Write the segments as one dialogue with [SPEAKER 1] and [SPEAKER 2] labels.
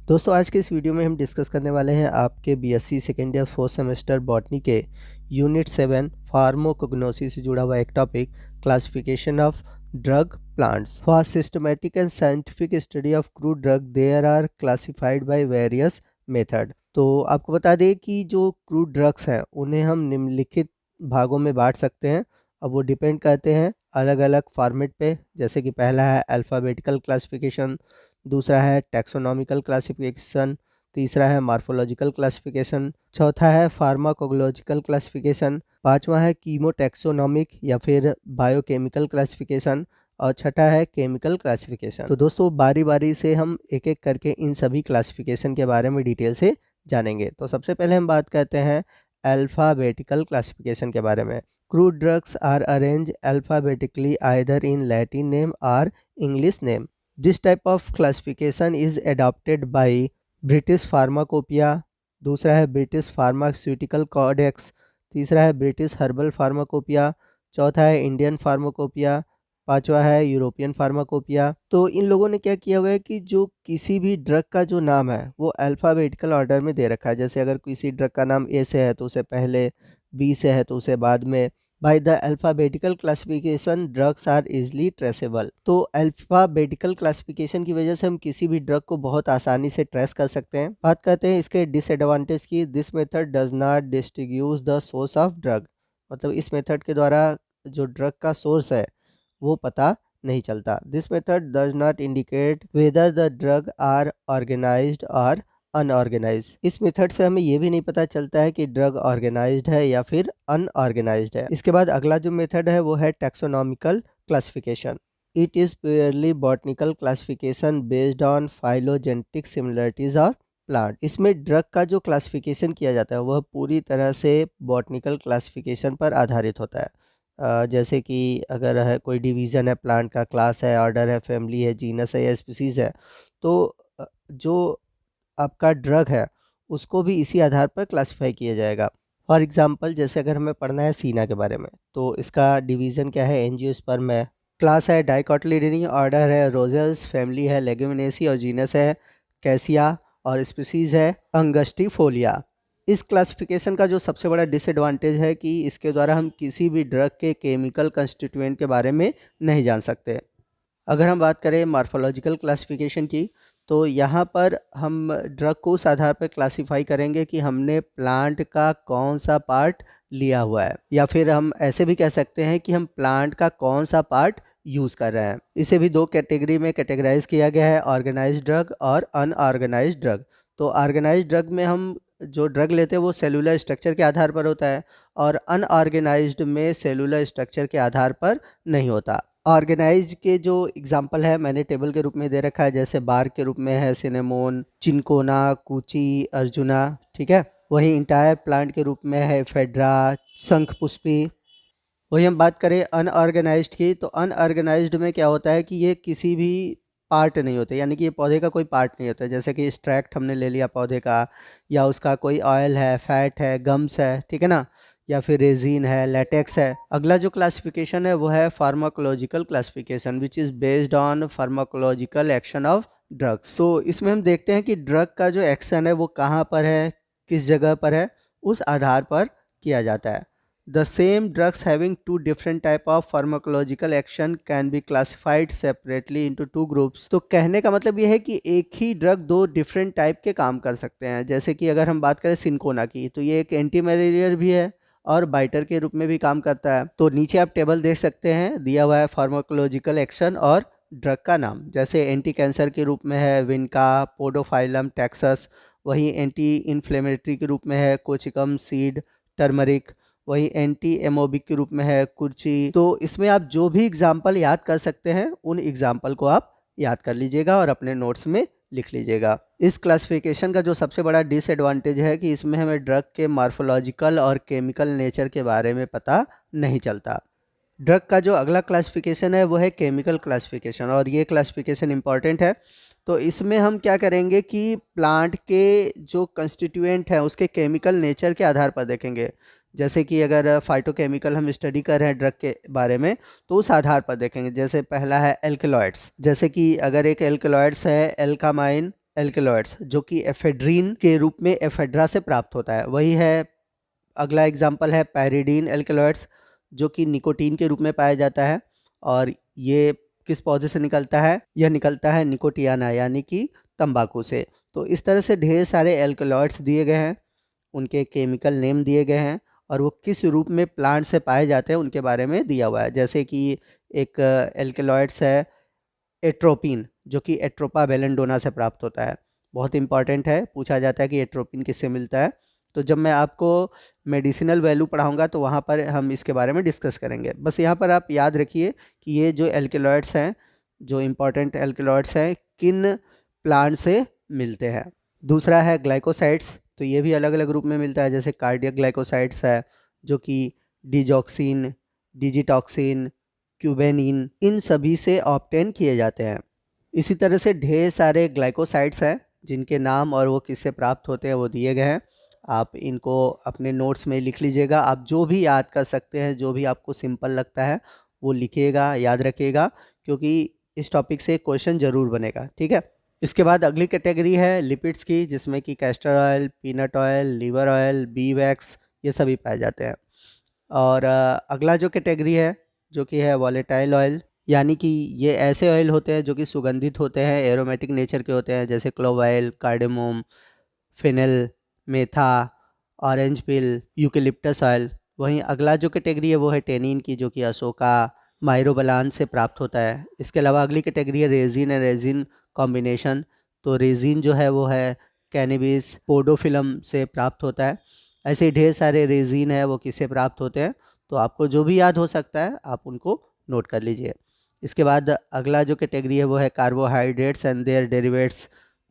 [SPEAKER 1] दोस्तों आज के इस वीडियो में हम डिस्कस करने वाले हैं आपके BSc second year fourth semester botany के यूनिट 7 फार्माकोग्नोसी से जुड़ा हुआ एक topic classification of drug plants. For systematic and scientific study of crude drug there are classified by various method. तो आपको बता दें कि जो क्रूड ड्रग्स हैं उन्हें हम निम्नलिखित भागों में बांट सकते हैं। अब वो डिपेंड करते हैं अलग अलग फॉर्मेट पे, जैसे कि पहला है अल्फ़ाबेटिकल क्लासिफिकेशन, दूसरा है टैक्सोनॉमिकल क्लासिफिकेशन, तीसरा है मॉर्फोलॉजिकल क्लासिफिकेशन, चौथा है फार्माकोलॉजिकल क्लासिफिकेशन, पांचवा है कीमोटैक्सोनॉमिक या फिर बायोकेमिकल क्लासिफिकेशन और छठा है केमिकल क्लासिफिकेशन। तो दोस्तों बारी बारी से हम एक एक करके इन सभी क्लासिफिकेशन के बारे में डिटेल से जानेंगे। तो सबसे पहले हम बात करते हैं अल्फ़ाबेटिकल क्लासिफिकेशन के बारे में। Crude drugs are arrange alphabetically either in Latin name और English name. This type of classification is adopted by British Pharmacopoeia, दूसरा है ब्रिटिश फार्मास्यूटिकल कॉडेक्स, तीसरा है ब्रिटिश हर्बल फार्माकोपिया, चौथा है इंडियन फार्माकोपिया, पांचवा है यूरोपियन फार्माकोपिया। तो इन लोगों ने क्या किया हुआ है कि जो किसी भी ड्रग का जो नाम है वो अल्फ़ाबेटिकल ऑर्डर में दे रखा है। जैसे अगर किसी ड्रग का नाम ए से है तो उसे पहले, बी से है तो उसे बाद में। By the alphabetical classification drugs are easily traceable. तो अल्फ़ाबेटिकल क्लासिफिकेशन की वजह से हम किसी भी ड्रग को बहुत आसानी से ट्रेस कर सकते हैं। बात करते हैं इसके डिसएडवांटेज की। This method does not distinguish the source of drug. मतलब इस मेथड के द्वारा जो ड्रग का सोर्स है वो पता नहीं चलता। This method does not indicate whether the drug are organized or unorganized. इस मेथड से हमें ये भी नहीं पता चलता है कि ड्रग ऑर्गेनाइज्ड है या फिर अनऑर्गेनाइज्ड है। इसके बाद अगला जो मेथड है वो है taxonomical classification. It is purely botanical classification based on phylogenetic similarities और प्लांट। इसमें ड्रग का जो क्लासिफिकेशन किया जाता है वह पूरी तरह से बॉटनिकल क्लासिफिकेशन पर आधारित होता है। जैसे कि अगर है कोई डिवीज़न है, प्लांट का क्लास है, ऑर्डर है, फैमिली है, जीनस है या स्पीसीज़ है, तो जो आपका ड्रग है उसको भी इसी आधार पर क्लासिफाई किया जाएगा। फॉर एग्जांपल जैसे अगर हमें पढ़ना है सीना के बारे में, तो इसका डिवीज़न क्या है, एंजियोस्पर्म है, क्लास है डाइकोटिलिडनी, ऑर्डर है रोजेल्स, फैमिली है लेगुमिनेसी और जीनस है कैसिया और स्पीसीज़ है अंगस्टिफोलिया। इस क्लासिफिकेशन का जो सबसे बड़ा डिसएडवांटेज है कि इसके द्वारा हम किसी भी ड्रग के केमिकल कंस्टिट्यूएंट के बारे में नहीं जान सकते। अगर हम बात करें मॉर्फोलॉजिकल क्लासिफिकेशन की, तो यहाँ पर हम ड्रग को उस आधार पर क्लासिफाई करेंगे कि हमने प्लांट का कौन सा पार्ट लिया हुआ है, या फिर हम ऐसे भी कह सकते हैं कि हम प्लांट का कौन सा पार्ट यूज़ कर रहे हैं। इसे भी दो कैटेगरी में कैटेगराइज किया गया है, ऑर्गेनाइज्ड ड्रग और अनऑर्गेनाइज्ड ड्रग। तो ऑर्गेनाइज्ड ड्रग में हम जो ड्रग लेते हैं वो सेलुलर स्ट्रक्चर के आधार पर होता है, और अनऑर्गेनाइज्ड में सेलुलर स्ट्रक्चर के आधार पर नहीं होता। ऑर्गेनाइज्ड के जो एग्जांपल है मैंने टेबल के रूप में दे रखा है, जैसे बार के रूप में है सिनेमोन, चिनकोना, कूची, अर्जुना, ठीक है। वहीं इंटायर प्लांट के रूप में है फेड्रा, शंखपुष्पी। वही हम बात करें अनऑर्गेनाइज्ड की, तो अनऑर्गेनाइज्ड में क्या होता है कि ये किसी भी पार्ट नहीं होते, यानी कि ये पौधे का कोई पार्ट नहीं होता। जैसे कि एक्सट्रैक्ट हमने ले लिया पौधे का, या उसका कोई ऑयल है, फैट है, गम्स है, ठीक है ना, या फिर रेजिन है, लेटेक्स है। अगला जो क्लासिफिकेशन है वो है pharmacological classification which is based on pharmacological action of drugs. तो इसमें हम देखते हैं कि ड्रग का जो एक्शन है वो कहाँ पर है, किस जगह पर है, उस आधार पर किया जाता है। The same drugs having two different type of pharmacological action can be classified separately into two groups। तो कहने का मतलब ये है कि एक ही ड्रग दो डिफरेंट टाइप के काम कर सकते हैं। जैसे कि अगर हम बात करें सिनकोना की, तो ये एक एंटी मलेरियर भी है और बाइटर के रूप में भी काम करता है। तो नीचे आप टेबल देख सकते हैं, दिया हुआ है फार्माकोलॉजिकल एक्शन और ड्रग का नाम। जैसे एंटी कैंसर के रूप में है विनका, पोडोफाइलम टैक्सस। वहीं एंटी इन्फ्लेमेटरी के रूप में है कोचिकम सीड, टर्मरिक। वही एंटी एमोबिक के रूप में है कुर्ची। तो इसमें आप जो भी एग्जाम्पल याद कर सकते हैं उन एग्जाम्पल को आप याद कर लीजिएगा और अपने नोट्स में लिख लीजिएगा। इस क्लासिफिकेशन का जो सबसे बड़ा डिसएडवांटेज है कि इसमें हमें ड्रग के मॉर्फोलॉजिकल और केमिकल नेचर के बारे में पता नहीं चलता। ड्रग का जो अगला क्लासिफिकेशन है वो है केमिकल क्लासिफिकेशन, और ये क्लासिफिकेशन इम्पॉर्टेंट है। तो इसमें हम क्या करेंगे कि प्लांट के जो कंस्टिट्यूएंट हैं उसके केमिकल नेचर के आधार पर देखेंगे। जैसे कि अगर फाइटोकेमिकल हम स्टडी कर रहे हैं ड्रग के बारे में, तो उस आधार पर देखेंगे। जैसे पहला है एल्कलॉइड्स, जैसे कि अगर एक एल्कलॉइड्स है एल्कामाइन, एल्केलॉइड्स जो कि एफेड्रीन के रूप में एफेड्रा से प्राप्त होता है वही है। अगला एग्जाम्पल है पैरिडीन एल्केलॉइड्स जो कि निकोटीन के रूप में पाया जाता है और ये किस पौधे से निकलता है, यह निकलता है निकोटियाना यानी कि तंबाकू से। तो इस तरह से ढेर सारे एल्केलॉइड्स दिए गए हैं, उनके केमिकल नेम दिए गए हैं और वो किस रूप में प्लांट से पाए जाते हैं उनके बारे में दिया हुआ है। जैसे कि एक एल्केलॉइड्स है एट्रोपिन जो कि एट्रोपा बेलेंडोना से प्राप्त होता है। बहुत इंपॉर्टेंट है, पूछा जाता है कि एट्रोपिन किससे मिलता है। तो जब मैं आपको मेडिसिनल वैल्यू पढ़ाऊंगा तो वहाँ पर हम इसके बारे में डिस्कस करेंगे। बस यहाँ पर आप याद रखिए कि ये जो एल्केलॉइड्स हैं, जो इम्पॉर्टेंट एल्केलॉइड्स हैं, किन प्लांट से मिलते हैं। दूसरा है ग्लाइकोसाइड्स, तो ये भी अलग अलग रूप में मिलता है। जैसे कार्डियक ग्लाइकोसाइड्स है जो कि डिजॉक्सिन, डिजिटॉक्सिन, क्यूबेनिन, इन सभी से ऑब्टेन किए जाते हैं। इसी तरह से ढेर सारे ग्लाइकोसाइड्स हैं जिनके नाम और वो किससे प्राप्त होते हैं वो दिए गए हैं। आप इनको अपने नोट्स में लिख लीजिएगा। आप जो भी याद कर सकते हैं, जो भी आपको सिंपल लगता है वो लिखिएगा, याद रखिएगा, क्योंकि इस टॉपिक से क्वेश्चन ज़रूर बनेगा। ठीक है। इसके बाद अगली कैटेगरी है लिपिड्स की, जिसमें कि castor oil, peanut oil, liver oil, bee wax, ये सभी पाए जाते हैं। और अगला जो कैटेगरी है जो कि है वॉलेटाइल ऑयल, यानी कि ये ऐसे ऑयल होते हैं जो कि सुगंधित होते हैं, एरोमेटिक नेचर के होते हैं, जैसे clove oil, cardamom, fennel, mentha, orange peel, eucalyptus oil. वहीं अगला जो कैटेगरी है वो है टेनिन की, जो कि अशोका, माइरोबलान से प्राप्त होता है। इसके अलावा अगली कैटेगरी है रेजिन एंड रेजिन कॉम्बिनेशन। तो रेजिन जो है वो है कैनबिस, पोडोफिलम से प्राप्त होता है। ऐसे ढेर सारे रेजिन है वो किससे प्राप्त होते हैं। तो आपको जो भी याद हो सकता है आप उनको नोट कर लीजिए। इसके बाद अगला जो कैटेगरी है वो है कार्बोहाइड्रेट्स एंड देयर डेरिवेट्स।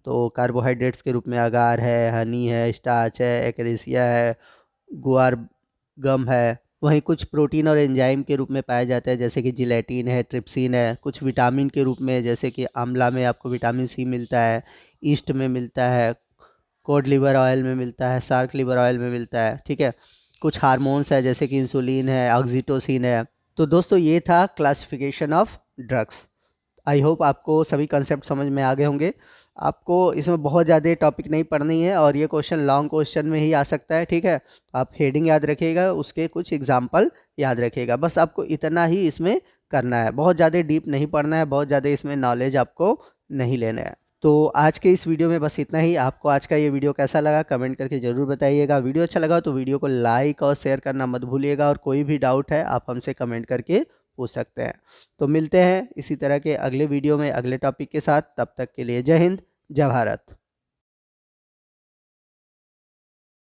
[SPEAKER 1] तो कार्बोहाइड्रेट्स के रूप में अगार है, हनी है, स्टार्च है, एक्रेसिया है, गुआर गम है। वहीं कुछ प्रोटीन और एंजाइम के रूप में पाया जाता है, जैसे कि जिलेटिन है, ट्रिप्सिन है। कुछ विटामिन के रूप में, जैसे कि आंवला में आपको विटामिन सी मिलता है, ईस्ट में मिलता है, कोड लिवर ऑयल में मिलता है, शार्क लिवर ऑयल में मिलता है। ठीक है। कुछ हार्मोन्स है जैसे कि इंसुलिन है, ऑक्सीटोसिन है। तो दोस्तों ये था classification of drugs. I hope आपको सभी कंसेप्ट समझ में आ गए होंगे। आपको इसमें बहुत ज़्यादा टॉपिक नहीं पढ़नी है और ये क्वेश्चन लॉन्ग क्वेश्चन में ही आ सकता है। ठीक है। आप हेडिंग याद रखिएगा, उसके कुछ एग्जाम्पल याद रखिएगा, बस आपको इतना ही इसमें करना है। बहुत ज़्यादा डीप नहीं पढ़ना है, बहुत ज़्यादा इसमें नॉलेज आपको नहीं लेना है। तो आज के इस वीडियो में बस इतना ही। आपको आज का ये वीडियो कैसा लगा कमेंट करके ज़रूर बताइएगा। वीडियो अच्छा लगा तो वीडियो को लाइक और शेयर करना मत भूलिएगा और कोई भी डाउट है आप हमसे कमेंट करके पूछ सकते हैं। तो मिलते हैं इसी तरह के अगले वीडियो में अगले टॉपिक के साथ। तब तक के लिए जय हिंद, जय भारत।